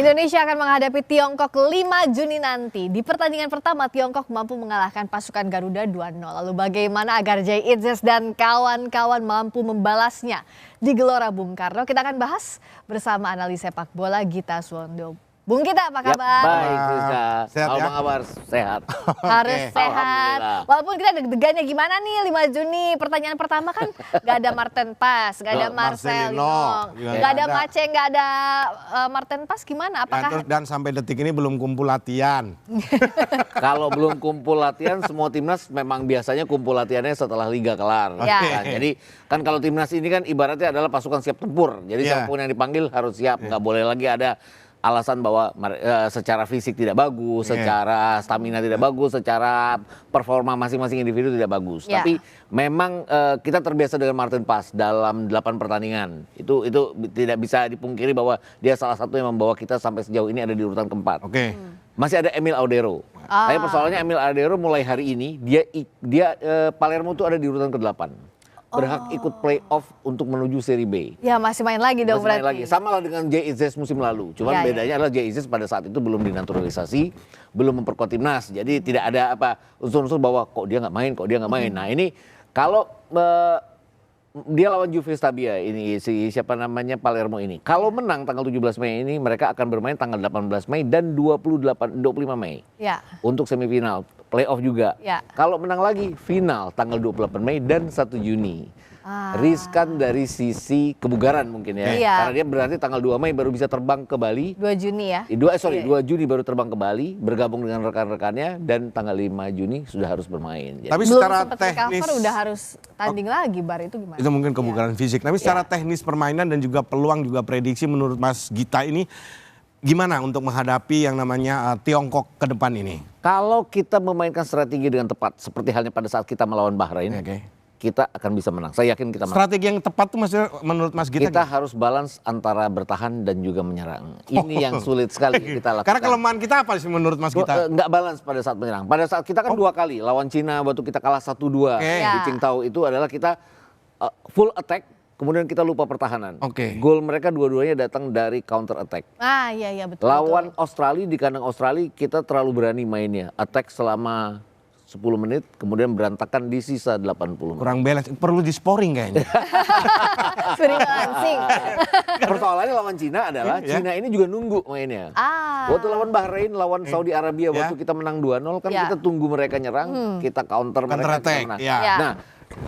Indonesia akan menghadapi Tiongkok 5 Juni nanti. Di pertandingan pertama, Tiongkok mampu mengalahkan pasukan Garuda 2-0. Lalu bagaimana agar Jay Itzes dan kawan-kawan mampu membalasnya di Gelora Bung Karno? Kita akan bahas bersama analis sepak bola Gita Suwondo. Bung Gita, apa kabar? Baik, Rizka. Sehat ya? Apa kabar? Sehat. Harus sehat. Alhamdulillah. Walaupun kita deg-degannya gimana nih 5 Juni. Pertanyaan pertama kan gak ada Martin Pass, gak ada Marcelino, gak ada Mace, gak ada Martin Pass. Gimana? Apakah dan sampai detik ini belum kumpul latihan. Kalau belum kumpul latihan, semua timnas memang biasanya kumpul latihannya setelah liga kelar. Ya. Kan? Jadi kan kalau timnas ini kan ibaratnya adalah pasukan siap tempur. Jadi siapapun yang dipanggil harus siap. Nggak boleh lagi ada alasan bahwa secara fisik tidak bagus, secara stamina tidak bagus, secara performa masing-masing individu tidak bagus. Tapi memang kita terbiasa dengan Martin Pass dalam 8 pertandingan. Itu tidak bisa dipungkiri bahwa dia salah satu yang membawa kita sampai sejauh ini ada di urutan keempat. Masih ada Emil Audero. Tapi persoalannya Emil Audero mulai hari ini dia Palermo tuh ada di urutan ke-8. Berhak ikut playoff untuk menuju Seri B. Ya masih main lagi dong berarti. Main lagi. Sama lah dengan Jay Itzes musim lalu. Cuman bedanya adalah Jay Itzes pada saat itu belum dinaturalisasi, belum memperkuat timnas. Jadi tidak ada apa unsur-unsur bahwa kok dia nggak main, Nah ini kalau dia lawan Juve Stabia ini siapa namanya Palermo ini. Kalau menang tanggal 17 Mei ini mereka akan bermain tanggal 18 Mei dan 25 Mei. Ya. Untuk semifinal, playoff juga. Ya. Kalau menang lagi final tanggal 28 Mei dan 1 Juni. Riskan dari sisi kebugaran mungkin ya. Karena dia berarti tanggal 2 Mei baru bisa terbang ke Bali. 2 Juni ya. 2 Juni baru terbang ke Bali, bergabung dengan rekan-rekannya dan tanggal 5 Juni sudah harus bermain. Tapi belum secara teknis udah harus tanding lagi Bar, itu gimana? Itu mungkin kebugaran fisik. Tapi secara teknis permainan dan juga peluang juga prediksi menurut Mas Gita ini gimana untuk menghadapi yang namanya Tiongkok ke depan ini? Kalau kita memainkan strategi dengan tepat seperti halnya pada saat kita melawan Bahrain. Kita akan bisa menang. Saya yakin kita menang. Strategi yang tepat tuh maksudnya menurut Mas Gita? Kita harus balance antara bertahan dan juga menyerang. Ini yang sulit sekali kita lakukan. Karena kelemahan kita apa sih menurut Mas Gita? Nggak balance pada saat menyerang. Pada saat kita kan 2 kali lawan Cina waktu kita kalah 1-2 di Qingdao itu adalah kita full attack. Kemudian kita lupa pertahanan. Gol mereka dua-duanya datang dari counter attack. Iya betul. Lawan Australia di kandang Australia kita terlalu berani mainnya. Attack selama 10 menit, kemudian berantakan di sisa 80 menit. Kurang balance, perlu di sporing kayaknya. Sering lansing. Persoalannya lawan Cina adalah Cina ini juga nunggu mainnya. Waktu lawan Bahrain, lawan Saudi Arabia, waktu kita menang 2-0 kan kita tunggu mereka nyerang, kita counter mereka. Nah,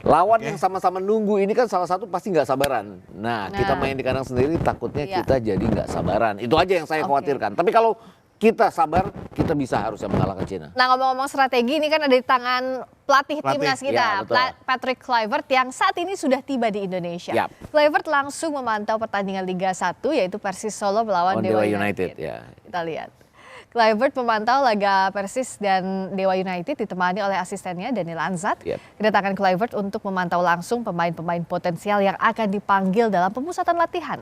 lawan yang sama-sama nunggu ini kan salah satu pasti nggak sabaran. Nah, kita main di kandang sendiri takutnya kita jadi nggak sabaran. Itu aja yang saya khawatirkan. Tapi kalau kita sabar, kita bisa harusnya mengalahkan Cina. Nah ngomong-ngomong strategi ini kan ada di tangan pelatih timnas kita, Patrick Kluivert yang saat ini sudah tiba di Indonesia. Kluivert langsung memantau pertandingan Liga 1 yaitu Persis Solo melawan Dewa United. Kita lihat. Kluivert memantau laga Persis dan Dewa United ditemani oleh asistennya Daniel Anzat. Kedatangan Kluivert untuk memantau langsung pemain-pemain potensial yang akan dipanggil dalam pemusatan latihan.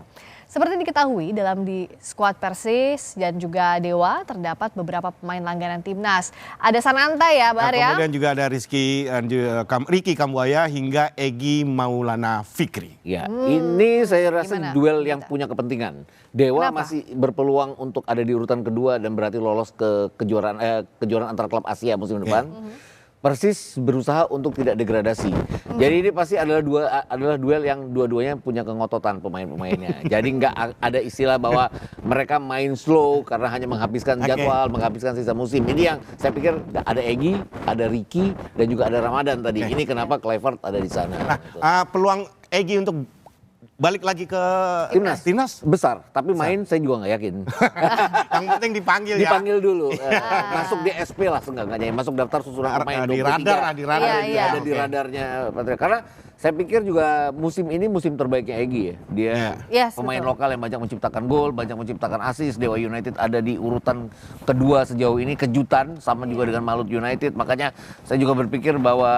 Seperti diketahui dalam di skuad Persis dan juga Dewa terdapat beberapa pemain langganan timnas. Ada Sananta ya Bar ya. Kemudian juga ada Ricky Kambuaya hingga Egy Maulana Fikri. Ini saya rasa duel yang punya kepentingan. Dewa masih berpeluang untuk ada di urutan kedua dan berarti lolos ke kejuaraan antar klub Asia musim depan. Persis berusaha untuk tidak degradasi. Jadi ini pasti adalah duel yang dua-duanya punya kengototan pemain-pemainnya. Jadi nggak ada istilah bahwa mereka main slow karena hanya menghabiskan jadwal, menghabiskan sisa musim. Ini yang saya pikir ada Egy, ada Ricky, dan juga ada Ramadan tadi. Ini kenapa Kluivert ada di sana. Peluang Egy untuk balik lagi ke timnas besar, tapi main saya juga nggak yakin. Yang penting dipanggil dulu, masuk di SP lah seenggaknya, masuk daftar susunan pemain di radar. Ada di radarnya Patrick. Karena saya pikir juga musim ini musim terbaiknya Egy ya. Dia pemain lokal yang banyak menciptakan gol, banyak menciptakan assist. Dewa United ada di urutan kedua sejauh ini, kejutan sama juga dengan Malut United. Makanya saya juga berpikir bahwa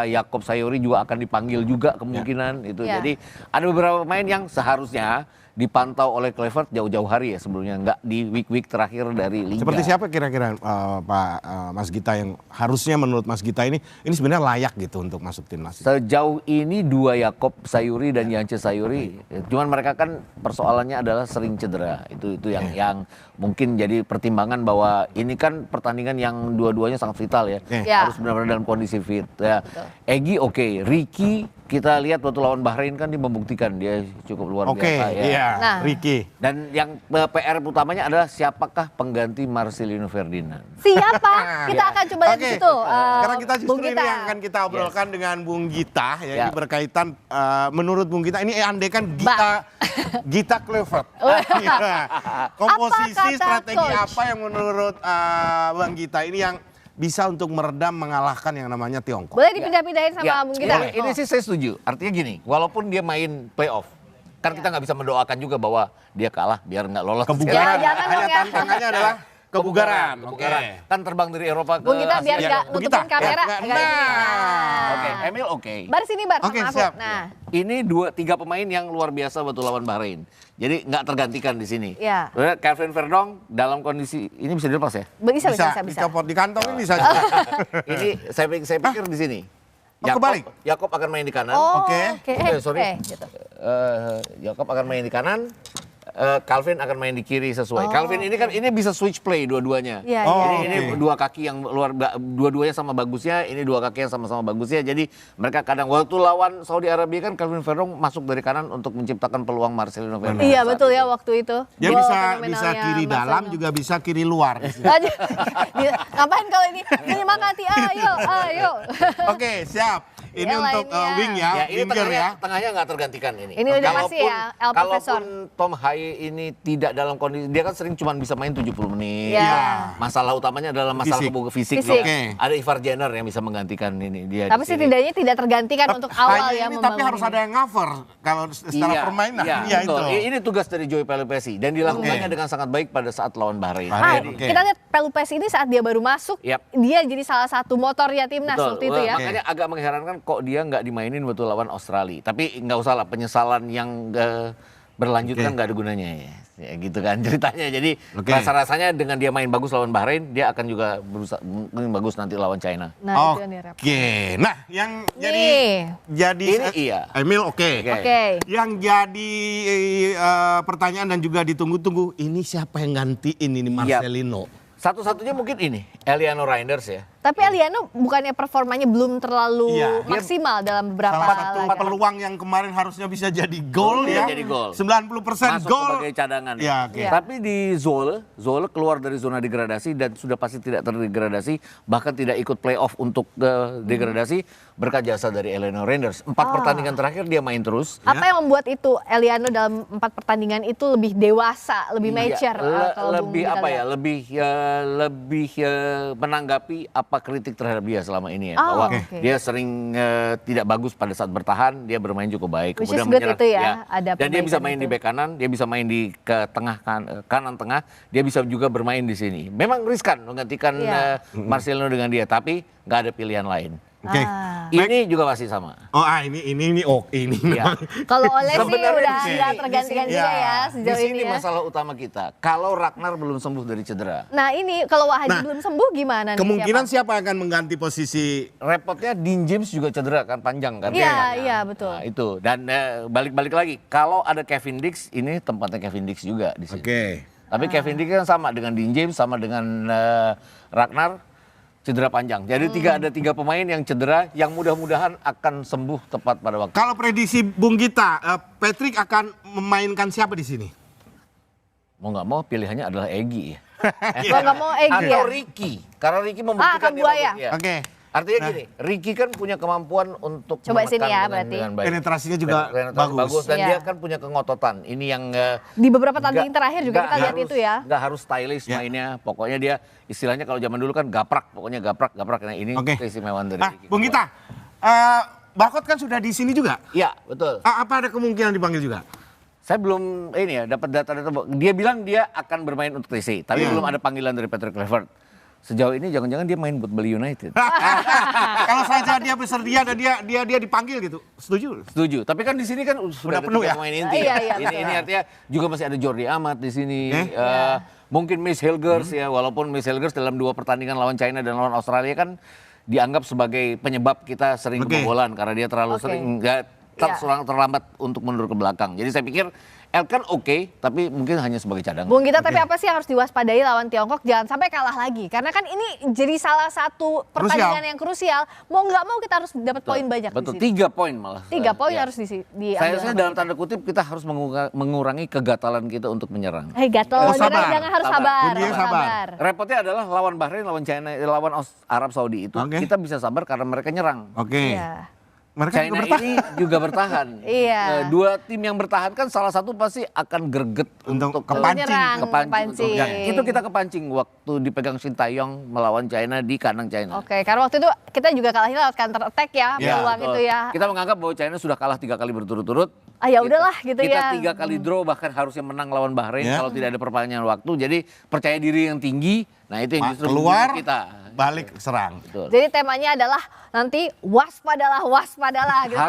Yakob Sayuri juga akan dipanggil juga kemungkinan itu. Jadi ada beberapa pemain yang seharusnya dipantau oleh Kluivert jauh-jauh hari ya sebelumnya, nggak di week-week terakhir dari Liga. Seperti siapa kira-kira Pak Mas Gita yang harusnya menurut Mas Gita ini sebenarnya layak gitu untuk masuk timnas? Sejauh ini 2 Yakob Sayuri dan Yance Sayuri, cuman mereka kan persoalannya adalah sering cedera. Itu yang mungkin jadi pertimbangan bahwa ini kan pertandingan yang dua-duanya sangat vital ya. Harus benar-benar dalam kondisi fit. Ya. Egy oke. Ricky kita lihat waktu lawan Bahrain kan dia membuktikan dia cukup luar biasa ya. Iya, Ricky. Dan yang PR utamanya adalah siapakah pengganti Marcelino Ferdinand. Siapa? Kita akan coba lihat di situ. Sekarang kita justru ini yang akan kita obrolkan dengan Bung Gita ya. Ini berkaitan menurut Bung Gita ini andekan Gita Kluivert. Komposisi strategi apa yang menurut Bang Gita ini yang bisa untuk meredam mengalahkan yang namanya Tiongkok? Boleh dipindah-pindahin sama Bung Gita. Ini sih saya setuju. Artinya gini, walaupun dia main playoff, kan kita nggak bisa mendoakan juga bahwa dia kalah biar nggak lolos. Kebugaran. Hanya tantangannya adalah kebugaran. Kan terbang dari Eropa ke Bung Gita biar nggak nutupin kamera. Oke, Emil oke. Bar sini Bar, Oke, sama aku. siap. Nah, Ini 3 pemain yang luar biasa waktu lawan Bahrain. Jadi nggak tergantikan di sini. Iya. Calvin Verdong dalam kondisi ini bisa dilepas ya? bisa. Dicopot di kantong ini bisa. Ini saya pikir di sini. Kebalik. Yakob akan main di kanan. Oke. Sorry. Gitu. Yakob akan main di kanan. Calvin akan main di kiri sesuai. Calvin ini kan bisa switch play dua-duanya. Ini 2 kaki yang dua-duanya sama bagusnya, ini 2 kaki yang sama-sama bagusnya. Jadi mereka kadang waktu lawan Saudi Arabia kan Calvin Verdong masuk dari kanan untuk menciptakan peluang Marcelino Ferdinand. Iya betul ya waktu itu. Dia bisa kiri dalam juga bisa kiri luar. Ngapain kalau ini? Menyemangati, ayo. Oke, siap. Ini untuk wing ya, ini tengahnya nggak tergantikan ini. Ini udah pasti ya, El Profesor. Kalaupun Tom Haye ini tidak dalam kondisi, dia kan sering cuma bisa main 70 menit. Masalah utamanya adalah masalah fisik. Ada Ivar Jenner yang bisa menggantikan ini dia. Tapi setidaknya tidak tergantikan untuk awal ya membangun. Tapi harus ada yang cover kalau secara permainan. Iya, itu. Ini tugas dari Joey Pelupessy dan dilakukannya dengan sangat baik pada saat lawan Bahrain. Kita lihat Pelupessy ini saat dia baru masuk, dia jadi salah satu motornya timnas waktu itu ya. Makanya agak mengherankan kok dia nggak dimainin waktu lawan Australia. Tapi nggak usah lah, penyesalan yang berlanjut kan nggak ada gunanya ya gitu kan ceritanya. Jadi rasa-rasanya dengan dia main bagus lawan Bahrain, dia akan juga berusaha main bagus nanti lawan China. Nah, yang jadi ini Emil yang jadi pertanyaan dan juga ditunggu-tunggu, ini siapa yang gantiin ini Marcelino? Satu-satunya mungkin ini Eliano Reinders ya. Tapi Eliano bukannya performanya belum terlalu maksimal dalam beberapa salah satu peluang yang kemarin harusnya bisa jadi gol ya. Jadi gol. 90% gol sebagai cadangan. Tapi di Zwolle keluar dari zona degradasi dan sudah pasti tidak terdegradasi, bahkan tidak ikut playoff untuk degradasi berkat jasa dari Eliano Reinders. 4 pertandingan terakhir dia main terus. Apa yang membuat itu Eliano dalam 4 pertandingan itu lebih dewasa, lebih mature? Lebih apa ya? Lebih menanggapi apa kritik terhadap dia selama ini ya, bahwa dia sering tidak bagus pada saat bertahan, dia bermain cukup baik, kemudian menyerang itu dan dia bisa main di bek kanan, dia bisa main di ke tengah kanan tengah, dia bisa juga bermain di sini. Memang riskan menggantikan Marcelino dengan dia, tapi nggak ada pilihan lain. Ini juga pasti sama. Ini Kalau Oleh sih udah nggak tergantikan juga ya sejauh ini. Di sini masalah utama kita. Kalau Ragnar belum sembuh dari cedera. Nah ini kalau Wahadi belum sembuh gimana nih? Kemungkinan siapa yang akan mengganti posisi? Repotnya Dean James juga cedera kan, panjang kan. Iya betul. Nah, itu dan balik-balik lagi. Kalau ada Kevin Dix, ini tempatnya Kevin Dix juga di sini. Tapi Kevin Dix kan sama dengan Dean James, sama dengan Ragnar. Cedera panjang. Jadi ada 3 pemain yang cedera yang mudah-mudahan akan sembuh tepat pada waktu. Kalau prediksi Bung Gita, Patrick akan memainkan siapa di sini? Mau nggak mau pilihannya adalah Egy ya. Mau nggak mau Egy atau Ricky. Karena Ricky membuktikan dia bagus. Artinya gini, Ricky kan punya kemampuan untuk coba sini ya berarti. Penetrasinya juga bagus. Dan dia kan punya kengototan. Ini yang di beberapa tanding terakhir juga kita lihat itu ya. Nggak harus stylish mainnya. Pokoknya dia istilahnya kalau zaman dulu kan gaprak. Pokoknya gaprak. Nah ini keistimewaan dari Ricky. Bung Gita, Barcode kan sudah di sini juga? Iya, betul. Apa ada kemungkinan dipanggil juga? Saya belum dapat data-data. Dia bilang dia akan bermain untuk TC, tapi belum ada panggilan dari Patrick Kluivert. sejauh ini jangan-jangan dia main buat Bali United. Kalau saja dia bersedia dan dia dipanggil gitu, setuju? Setuju. Tapi kan di sini kan sudah penuh ya? pemain inti. Ini artinya juga masih ada Jordi Amat di sini. Mungkin Miss Hilgers ya, walaupun Miss Hilgers dalam 2 pertandingan lawan China dan lawan Australia kan dianggap sebagai penyebab kita sering kebobolan karena dia terlalu sering terlambat untuk mundur ke belakang. Jadi saya pikir Elkan oke, tapi mungkin hanya sebagai cadangan. Bung Gita, tapi apa sih yang harus diwaspadai lawan Tiongkok? Jangan sampai kalah lagi. Karena kan ini jadi salah satu pertandingan yang krusial. Mau nggak mau kita harus dapat poin banyak. Betul, 3 poin malah. 3 poin harus diambil. Saya dalam tanda kutip kita harus mengurangi kegatalan kita untuk menyerang. Gatal menyerang, jangan harus sabar. Repotnya adalah lawan Bahrain, lawan China, lawan Arab Saudi itu kita bisa sabar karena mereka nyerang. Mereka China ini juga bertahan. Dua tim yang bertahan kan salah satu pasti akan greget untuk kepancing. Itu kita kepancing waktu dipegang Shin Tae-yong melawan China di kandang China. Karena waktu itu kita juga kalahnya lewat counter attack ya, peluang itu ya. Kita menganggap bahwa China sudah kalah 3 kali berturut-turut. Ya udahlah gitu ya. Kita 3 kali draw, bahkan harusnya menang lawan Bahrain kalau tidak ada perpanjangan waktu. Jadi percaya diri yang tinggi, nah itu yang justru keluar kita balik serang. Betul. Jadi temanya adalah nanti waspadalah gitu.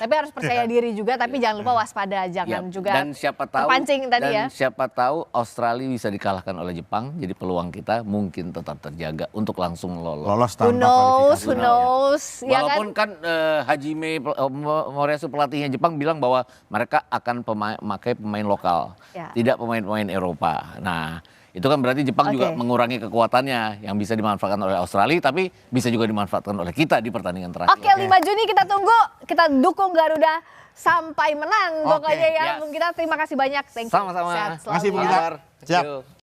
Tapi harus percaya diri juga, tapi jangan lupa waspada, jangan juga dan siapa tahu terpancing tadi ya. Siapa tahu Australia bisa dikalahkan oleh Jepang, jadi peluang kita mungkin tetap terjaga untuk langsung lolos Who tanpa knows, ya walaupun kan Hajime Moriyasu pelatihnya Jepang bilang bahwa mereka akan memakai pemain lokal, tidak pemain-pemain Eropa. Nah, itu kan berarti Jepang juga mengurangi kekuatannya yang bisa dimanfaatkan oleh Australia, tapi bisa juga dimanfaatkan oleh kita di pertandingan terakhir. 5 Juni kita tunggu, kita dukung Garuda sampai menang pokoknya ya. Bung Gita, terima kasih banyak. Sama-sama. Sehat selalu. Siap.